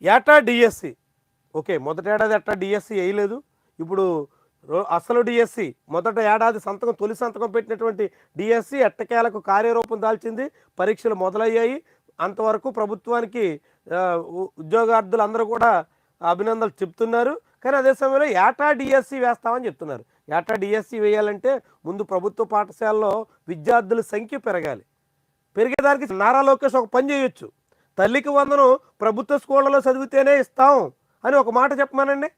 ఏటా DSC. Okay. మొదటేడాది అట్టా DSC ఎయలేదు. ఇప్పుడు అసలు డిఎస్సి మొదట ఏడాది తొలి సంతకం పెట్టినటువంటి డిఎస్సి ఎట్టకేలకు కార్యరూపం దాల్చింది. పరీక్షలు మొదలయ్యాయి. అంతవరకు ప్రభుత్వానికి ఉద్యోగార్థులందరూ కూడా అభినందనలు చెప్తున్నారు. కానీ అదే సమయంలో ఏటా డిఎస్సి వేస్తామని చెప్తున్నారు. ఏటా డిఎస్సి వేయాలంటే ముందు ప్రభుత్వ పాఠశాలలో విద్యార్థుల సంఖ్య పెరగాలి. పెరిగేదానికి నారా లోకేష్ ఒక పని చేయొచ్చు. తల్లికి వందనం ప్రభుత్వ స్కూళ్ళలో చదివితేనే ఇస్తాం అని ఒక మాట చెప్పమానండి.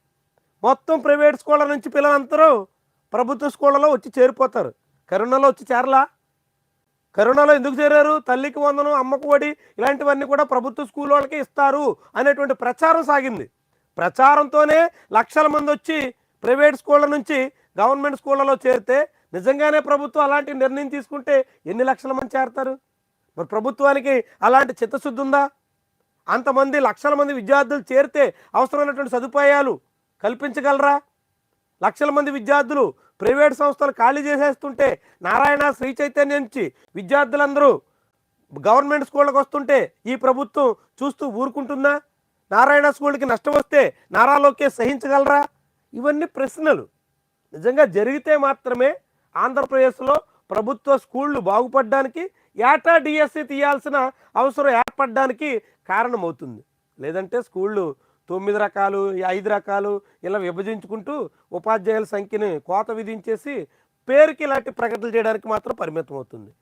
మొత్తం ప్రైవేట్ స్కూళ్ళ నుంచి పిల్లలందరూ ప్రభుత్వ స్కూళ్ళలో వచ్చి చేరిపోతారు. కరోనాలో వచ్చి చేరలా? కరోనాలో ఎందుకు చేరారు? తల్లికి వందనం, అమ్మకు ఒడి ఇలాంటివన్నీ కూడా ప్రభుత్వ స్కూల్ వాళ్ళకి ఇస్తారు అనేటువంటి ప్రచారం సాగింది. ప్రచారంతోనే లక్షల మంది వచ్చి ప్రైవేట్ స్కూళ్ళ నుంచి గవర్నమెంట్ స్కూళ్ళలో చేరితే నిజంగానే ప్రభుత్వం అలాంటి నిర్ణయం తీసుకుంటే ఎన్ని లక్షల మంది చేరతారు? మరి ప్రభుత్వానికి అలాంటి చిత్తశుద్ధి ఉందా? అంతమంది లక్షల మంది విద్యార్థులు చేరితే అవసరమైనటువంటి సదుపాయాలు కల్పించగలరా? లక్షల మంది విద్యార్థులు ప్రైవేట్ సంస్థలు ఖాళీ చేసేస్తుంటే నారాయణ, శ్రీ చైతన్య నుంచి విద్యార్థులందరూ గవర్నమెంట్ స్కూళ్ళకి వస్తుంటే ఈ ప్రభుత్వం చూస్తూ ఊరుకుంటుందా? నారాయణ స్కూల్కి నష్టం వస్తే నారా లోకేష్ సహించగలరా? ఇవన్నీ ప్రశ్నలు. నిజంగా జరిగితే మాత్రమే ఆంధ్రప్రదేశ్లో ప్రభుత్వ స్కూళ్ళు బాగుపడడానికి ఏటా డిఎస్సి తీయాల్సిన అవసరం ఏర్పడడానికి కారణమవుతుంది. లేదంటే స్కూళ్ళు 9 రకాలు, 5 రకాలు ఇలా విభజించుకుంటూ ఉపాధ్యాయుల సంఖ్యని కోత విధించేసి పేరుకి ఇలాంటి ప్రకటనలు చేయడానికి మాత్రం పరిమితం అవుతుంది.